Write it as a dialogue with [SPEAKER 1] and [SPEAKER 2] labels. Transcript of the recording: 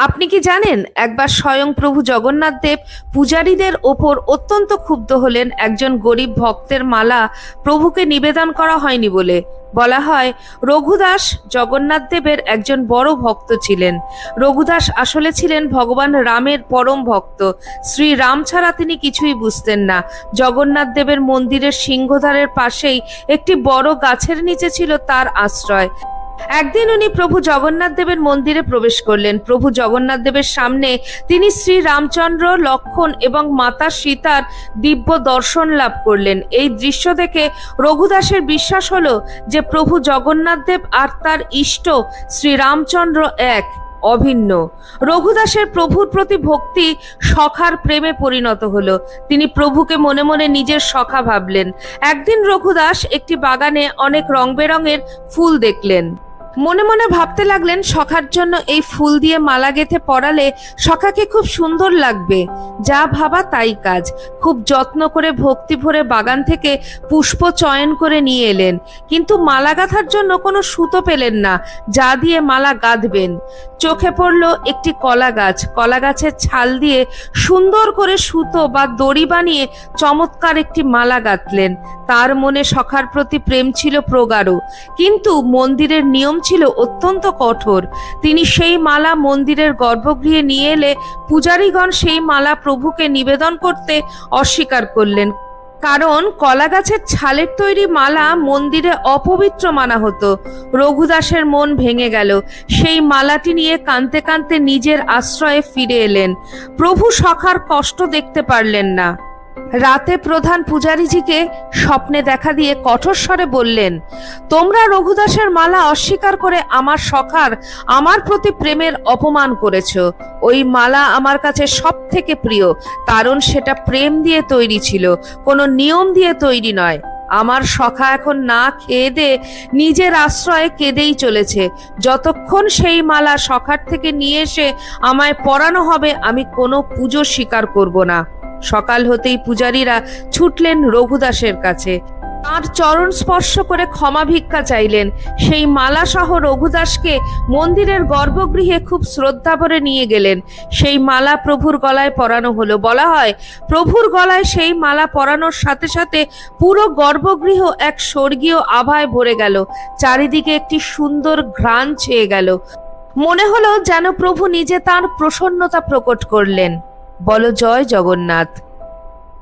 [SPEAKER 1] আপনি কি জানেন, একবার স্বয়ং প্রভু জগন্নাথ দেব পূজারীদের ওপর অত্যন্ত ক্ষুব্ধ হলেন একজন গরিব ভক্তের মালা প্রভুকে নিবেদন করা হয়নি বলে। বলা হয় রঘুদাস জগন্নাথ দেবের একজন বড় ভক্ত ছিলেন। রঘুদাস আসলে ছিলেন ভগবান রামের পরম ভক্ত। শ্রী রাম ছাড়া তিনি কিছুই বুঝতেন না। জগন্নাথ দেবের মন্দিরের সিংহদ্বারের পাশেই একটি বড় গাছের নিচে ছিল তার আশ্রয়। একদিন উনি প্রভু জগন্নাথ দেবের মন্দিরে প্রবেশ করলেন। প্রভু জগন্নাথ দেবের সামনে তিনি শ্রী রামচন্দ্র, লক্ষ্মণ এবং মাতা সীতার দিব্য দর্শন লাভ করলেন। এই দৃশ্য দেখে রঘুদাসের বিশ্বাস হলো যে প্রভু জগন্নাথ দেব আর তার ইষ্ট শ্রী রামচন্দ্র এক, অভিন্ন। রঘুদাসের প্রভুর প্রতি ভক্তি সখার প্রেমে পরিণত হলো। তিনি প্রভুকে মনে মনে নিজের সখা ভাবলেন। একদিন রঘুদাস একটি বাগানে অনেক রং বেরঙের ফুল দেখলেন। মনে মনে ভাবতে লাগলেন, সখার জন্য এই ফুল দিয়ে মালা গেঁথে পরালে সখাকে খুব সুন্দর লাগবে। যা ভাবা তাই কাজ। খুব যত্ন করে ভক্তি ভরে বাগান থেকে পুষ্প চয়ন করে নিয়ে এলেন, কিন্তু মালা গাঁথার জন্য কোনো সুতো পেলেন না যা দিয়ে মালা গাঁথবেন। চোখে পড়ল একটি কলা গাছ। কলা গাছের ছাল দিয়ে সুন্দর করে সুতো বা দড়ি বানিয়ে চমৎকার একটি মালা গাঁথলেন। তার মনে সখার প্রতি প্রেম ছিল প্রগাঢ়, কিন্তু মন্দিরের নিয়ম ছিল অত্যন্ত কঠোর। তিনি সেই মালা মন্দিরের গর্ভগৃহে নিয়ে এলে পূজারীগণ সেই মালা প্রভুকে নিবেদন করতে অস্বীকার করলেন, কারণ কলা গাছের ছালের তৈরি মালা মন্দিরে অপবিত্র মানা হতো। রঘুদাসের মন ভেঙে গেল। সেই মালাটি নিয়ে কাঁদতে কাঁদতে নিজের আশ্রয়ে ফিরে এলেন। প্রভু সখার কষ্ট দেখতে পারলেন না। রাতে প্রধান পূজারীজিকে স্বপ্নে দেখা দিয়ে কঠোর স্বরে বললেন, তোমরা রঘুদাসের মালা অস্বীকার করে আমার সখার, আমার প্রতি প্রেমের অপমান করেছ। ওই মালা আমার কাছে সব থেকে প্রিয়, কারণ সেটা প্রেম দিয়ে তৈরি ছিল, কোনো নিয়ম দিয়ে তৈরি নয়। আমার সখা এখন না খেয়ে দে নিজের আশ্রয়ে কেঁদেই চলেছে। যতক্ষণ সেই মালা সখার থেকে নিয়ে এসে আমায় পরানো হবে, আমি কোনো পুজো স্বীকার করব না। সকাল হতেই পূজারীরা ছুটলেন রঘুদাসের কাছে। তাঁর চরণ স্পর্শ করে ক্ষমা ভিক্ষা চাইলেন। সেই মালা সহ রঘুদাসকে মন্দিরের গর্ভগৃহে খুব শ্রদ্ধা ভরে নিয়ে গেলেন। সেই মালা প্রভুর গলায় পরানো হলো। বলা হয় প্রভুর গলায় সেই মালা পরানোর সাথে সাথে পুরো গর্ভগৃহ এক স্বর্গীয় আভায় ভরে গেল। চারিদিকে একটি সুন্দর ঘ্রাণ ছেয়ে গেল। মনে হলো যেন প্রভু নিজে তাঁর প্রসন্নতা প্রকট করলেন। বলো জয় জগন্নাথ।